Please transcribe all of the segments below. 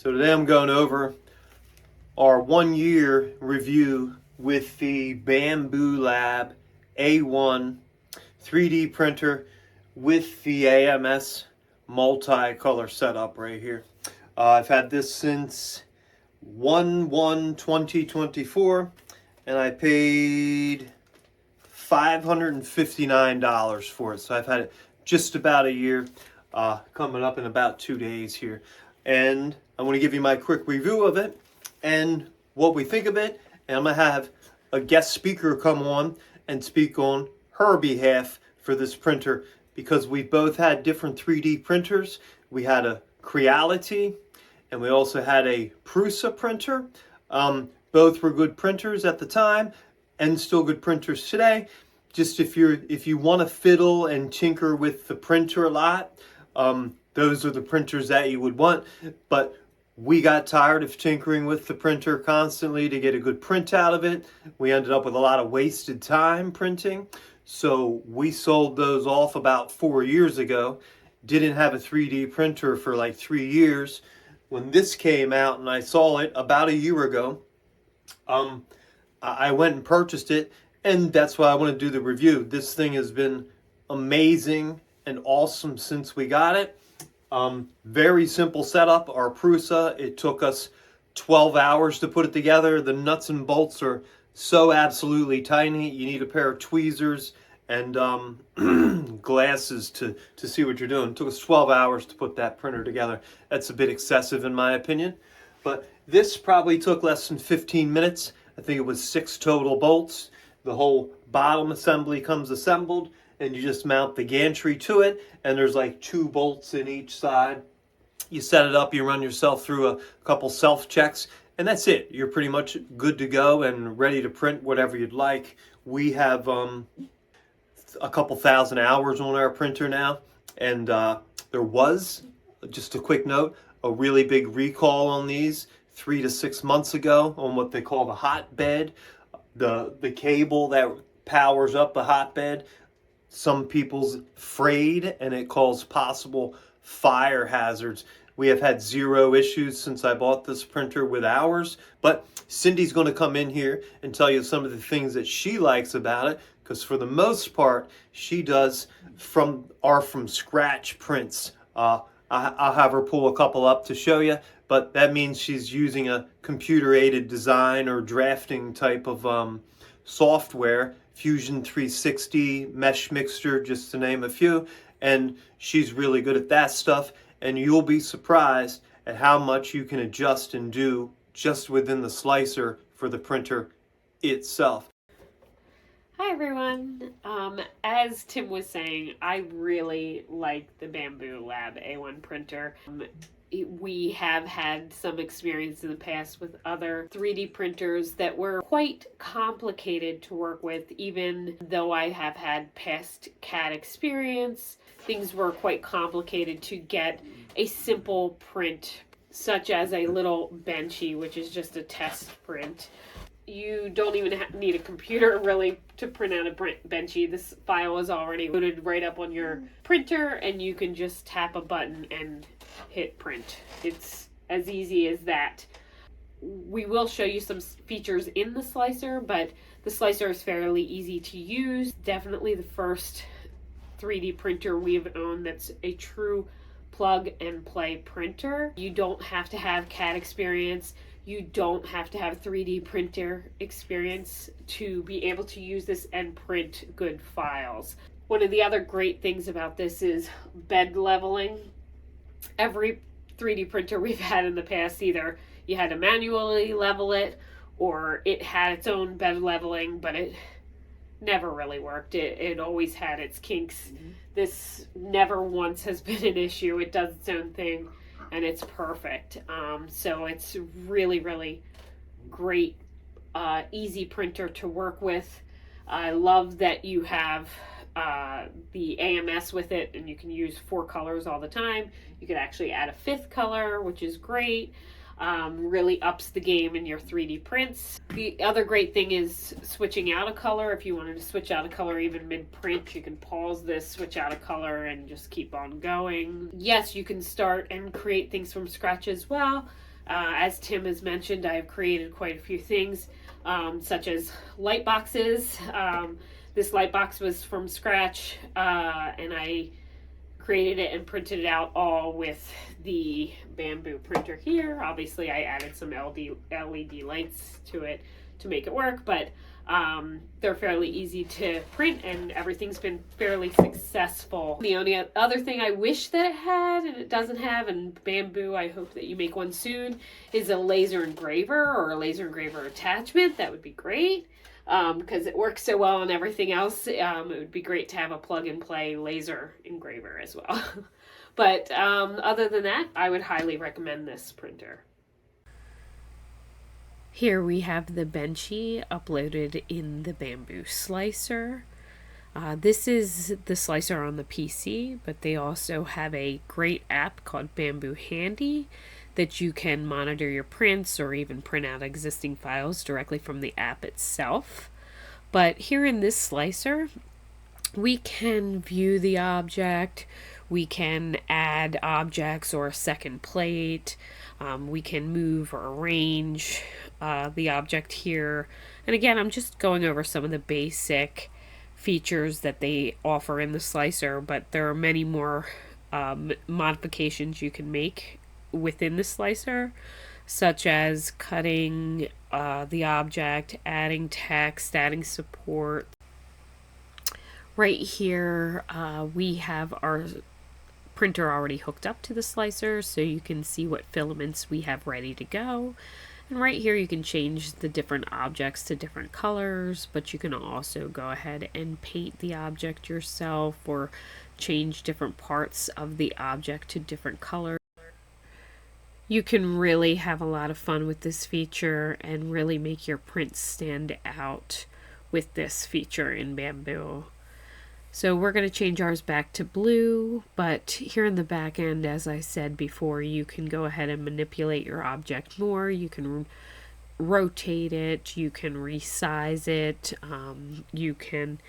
So today I'm going over our 1 year review with the Bambu Lab A1 3D printer with the AMS multi-color setup right here. I've had this since 1/1/2024 and I paid $559 for it. So I've had it just about a year, coming up in about 2 days here. And I want to give you my quick review of it and what we think of it. And I'm going to have a guest speaker come on and speak on her behalf for this printer, because we both had different 3D printers. We had a Creality and we also had a Prusa printer. Both were good printers at the time and still good printers today. Just if you want to fiddle and tinker with the printer a lot, those are the printers that you would want. But we got tired of tinkering with the printer constantly to get a good print out of it. We ended up with a lot of wasted time printing. So we sold those off about 4 years ago. Didn't have a 3D printer for like 3 years. When this came out and I saw it about a year ago, I went and purchased it, and that's why I want to do the review. This thing has been amazing and awesome since we got it. Very simple setup. Our Prusa, it took us 12 hours to put it together. The nuts and bolts are so absolutely tiny. You need a pair of tweezers and glasses to see what you're doing. It took us 12 hours to put that printer together. That's a bit excessive in my opinion. But this probably took less than 15 minutes. I think it was 6 total bolts. The whole bottom assembly comes assembled, and you just mount the gantry to it, and there's like 2 bolts in each side. You set it up, you run yourself through a couple self-checks, and that's it. You're pretty much good to go and ready to print whatever you'd like. We have a couple thousand hours on our printer now, and there was, just a quick note, a really big recall on these 3 to 6 months ago on what they call the hotbed. The cable that powers up the hotbed, some people's frayed and it caused possible fire hazards. We have had 0 issues since I bought this printer with ours, but Cindy's going to come in here and tell you some of the things that she likes about it, because for the most part she does from scratch prints. I'll have her pull a couple up to show you, but that means she's using a computer-aided design or drafting type of software, Fusion 360, Mesh Mixer, just to name a few, and she's really good at that stuff, and you'll be surprised at how much you can adjust and do just within the slicer for the printer itself. Hi everyone. As Tim was saying, I really like the Bambu Lab A1 printer. We have had some experience in the past with other 3D printers that were quite complicated to work with. Even though I have had past CAD experience, things were quite complicated to get a simple print, such as a little benchy, which is just a test print. You don't even need a computer really to print out a benchy. This file is already loaded right up on your printer, and you can just tap a button and hit print. It's as easy as that. We will show you some features in the slicer, but the slicer is fairly easy to use. Definitely the first 3D printer we've owned that's a true plug and play printer. You don't have to have CAD experience. You don't have to have 3D printer experience to be able to use this and print good files. One of the other great things about this is bed leveling. Every 3D printer we've had in the past, either you had to manually level it or it had its own bed leveling, but it never really worked. It always had its kinks. This never once has been an issue. It does its own thing, and it's perfect. So it's really, really great, easy printer to work with. I love that you have the AMS with it, and you can use 4 colors all the time. You can actually add a 5th color, which is great. Really ups the game in your 3D prints. The other great thing is switching out a color. If you wanted to switch out a color even mid-print, you can pause this, switch out a color, and just keep on going. Yes, you can start and create things from scratch as well, As Tim has mentioned, I have created quite a few things, such as light boxes. This light box was from scratch, and I created it and printed it out all with the Bambu printer here. Obviously, I added some LED lights to it to make it work, but they're fairly easy to print, and everything's been fairly successful. The only other thing I wish that it had, and it doesn't have, and Bambu, I hope that you make one soon, is a laser engraver or a laser engraver attachment. That would be great. Because it works so well on everything else, it would be great to have a plug-and-play laser engraver as well. But other than that, I would highly recommend this printer. Here we have the Benchy uploaded in the Bambu slicer. This is the slicer on the PC, but they also have a great app called Bambu Handy that you can monitor your prints or even print out existing files directly from the app itself. But here in this slicer, we can view the object, we can add objects or a second plate, we can move or arrange the object here. And again, I'm just going over some of the basic features that they offer in the slicer, but there are many more modifications you can make within the slicer, such as cutting the object, adding text, adding support. Right here we have our printer already hooked up to the slicer, so you can see what filaments we have ready to go. And right here you can change the different objects to different colors, but you can also go ahead and paint the object yourself or change different parts of the object to different colors. You can really have a lot of fun with this feature and really make your prints stand out with this feature in Bambu. So we're going to change ours back to blue, but here in the back end, as I said before, you can go ahead and manipulate your object more. You can rotate it, you can resize it, you can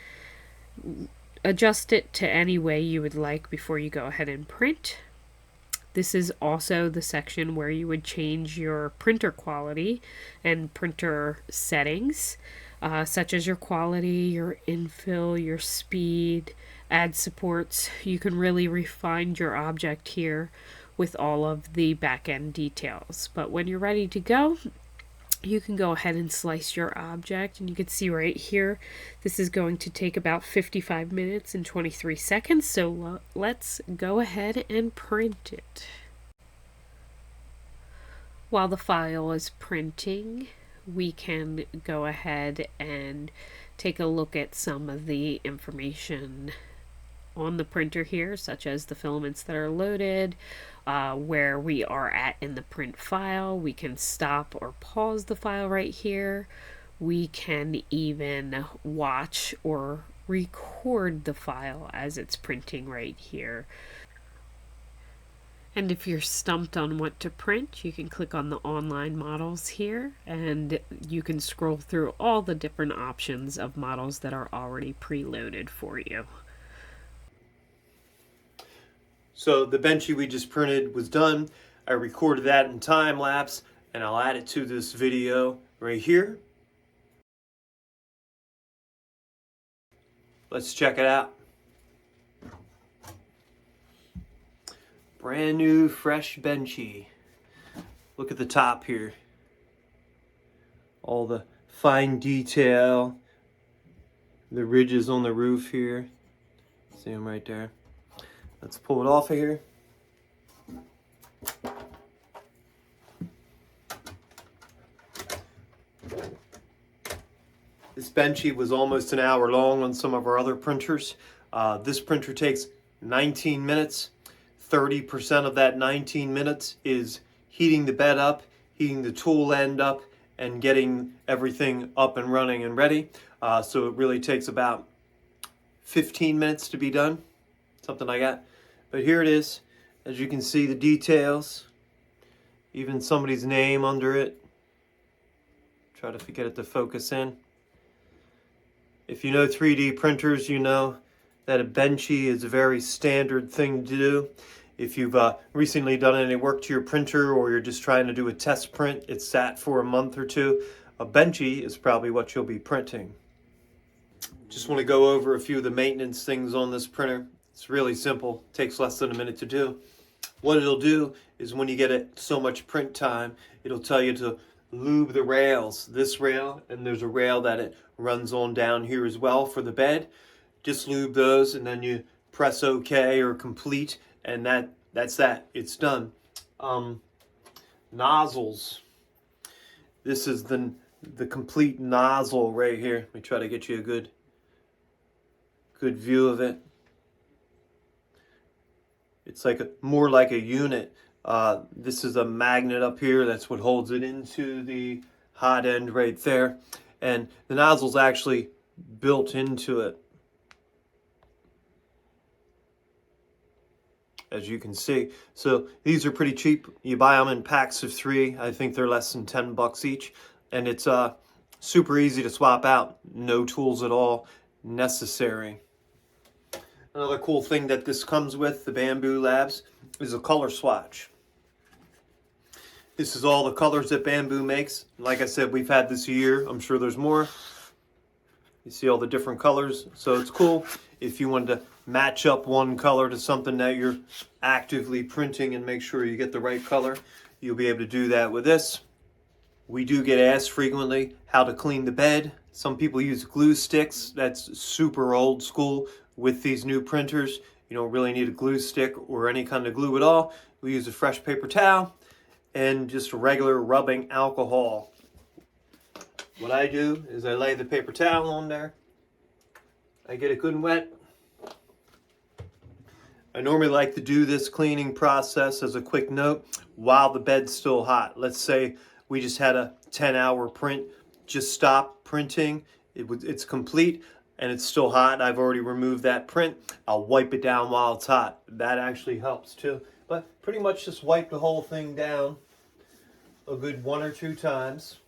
adjust it to any way you would like before you go ahead and print. This is also the section where you would change your printer quality and printer settings, such as your quality, your infill, your speed, add supports. You can really refine your object here with all of the back-end details. But when you're ready to go, you can go ahead and slice your object, and you can see right here this is going to take about 55 minutes and 23 seconds, so let's go ahead and print it. While the file is printing, we can go ahead and take a look at some of the information on the printer here, such as the filaments that are loaded, where we are at in the print file. We can stop or pause the file right here. We can even watch or record the file as it's printing right here. And if you're stumped on what to print, you can click on the online models here, and you can scroll through all the different options of models that are already preloaded for you. So the Benchy we just printed was done. I recorded that in time lapse, and I'll add it to this video right here. Let's check it out. Brand new, fresh Benchy. Look at the top here. All the fine detail. The ridges on the roof here. See them right there. Let's pull it off of here. This Benchy was almost an hour long on some of our other printers. This printer takes 19 minutes. 30% of that 19 minutes is heating the bed up, heating the tool end up, and getting everything up and running and ready. So it really takes about 15 minutes to be done, something like that. But here it is. As you can see, the details, even somebody's name under it. Try to get it to focus in. If you know 3D printers, you know that a Benchy is a very standard thing to do. If you've recently done any work to your printer or you're just trying to do a test print, it's sat for a month or two, a Benchy is probably what you'll be printing. Just want to go over a few of the maintenance things on this printer. It's really simple, takes less than a minute to do. What it'll do is when you get it so much print time, it'll tell you to lube the rails, this rail, and there's a rail that it runs on down here as well for the bed. Just lube those and then you press OK or complete, and that's that. It's done. Nozzles. This is the complete nozzle right here. Let me try to get you a good view of it. It's more like a unit. This is a magnet up here. That's what holds it into the hot end right there. And the nozzle's actually built into it, as you can see. So these are pretty cheap. You buy them in packs of 3. I think they're less than $10 each. And it's super easy to swap out. No tools at all necessary. Another cool thing that this comes with, the Bambu Labs, is a color swatch. This is all the colors that Bambu makes. Like I said, we've had this a year. I'm sure there's more. You see all the different colors. So it's cool if you wanted to match up one color to something that you're actively printing and make sure you get the right color. You'll be able to do that with this. We do get asked frequently how to clean the bed. Some people use glue sticks. That's super old school. With these new printers, you don't really need a glue stick or any kind of glue at all. We use a fresh paper towel and just regular rubbing alcohol. What I do is I lay the paper towel on there. I get it good and wet. I normally like to do this cleaning process as a quick note while the bed's still hot. Let's say we just had a 10-hour print. Just stop printing. It's complete and it's still hot. I've already removed that print. I'll wipe it down while it's hot. That actually helps too. But pretty much just wipe the whole thing down a good 1 or 2 times.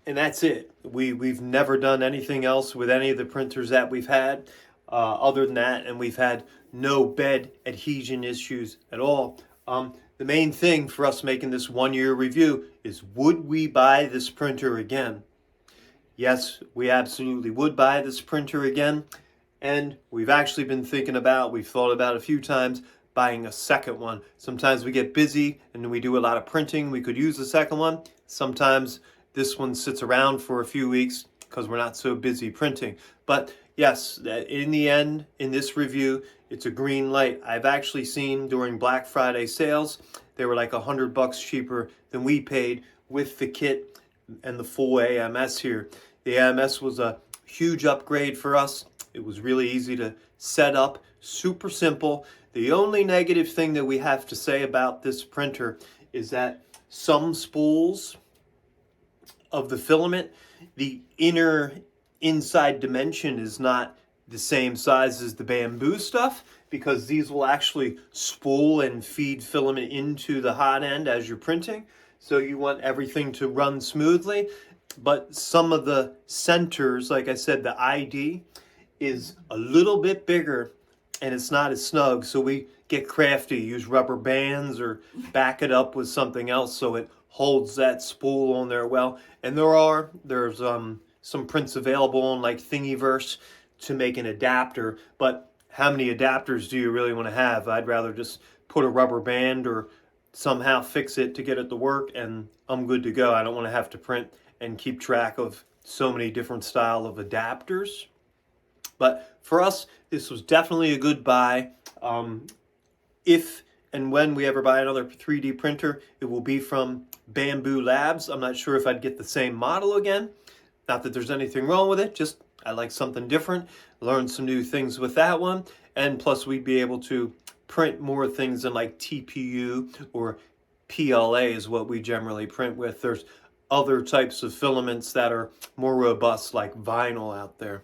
And that's it. We've never done anything else with any of the printers that we've had other than that, and we've had no bed adhesion issues at all. The main thing for us making this 1-year review is, would we buy this printer again? Yes, we absolutely would buy this printer again. And we've actually been thinking about, we've thought about a few times, buying a second one. Sometimes we get busy and we do a lot of printing. We could use the second one. Sometimes this one sits around for a few weeks because we're not so busy printing. But yes, in the end, in this review, it's a green light. I've actually seen during Black Friday sales, they were like $100 cheaper than we paid with the kit and the full AMS here. The AMS was a huge upgrade for us. It was really easy to set up, super simple. The only negative thing that we have to say about this printer is that some spools of the filament, the inside dimension is not the same size as the Bambu stuff, because these will actually spool and feed filament into the hot end as you're printing. So you want everything to run smoothly. But some of the centers, like I said, the ID is a little bit bigger and it's not as snug. So we get crafty, use rubber bands or back it up with something else so it holds that spool on there well. And there's some prints available on like Thingiverse to make an adapter, but how many adapters do you really want to have? I'd rather just put a rubber band or somehow fix it to get it to work and I'm good to go. I don't want to have to print and keep track of so many different style of adapters. But for us, this was definitely a good buy. If and when we ever buy another 3D printer, it will be from Bambu Labs. I'm not sure if I'd get the same model again. Not that there's anything wrong with it, just I like something different, learn some new things with that one, and plus we'd be able to print more things than like TPU or PLA is what we generally print with. There's other types of filaments that are more robust like vinyl out there.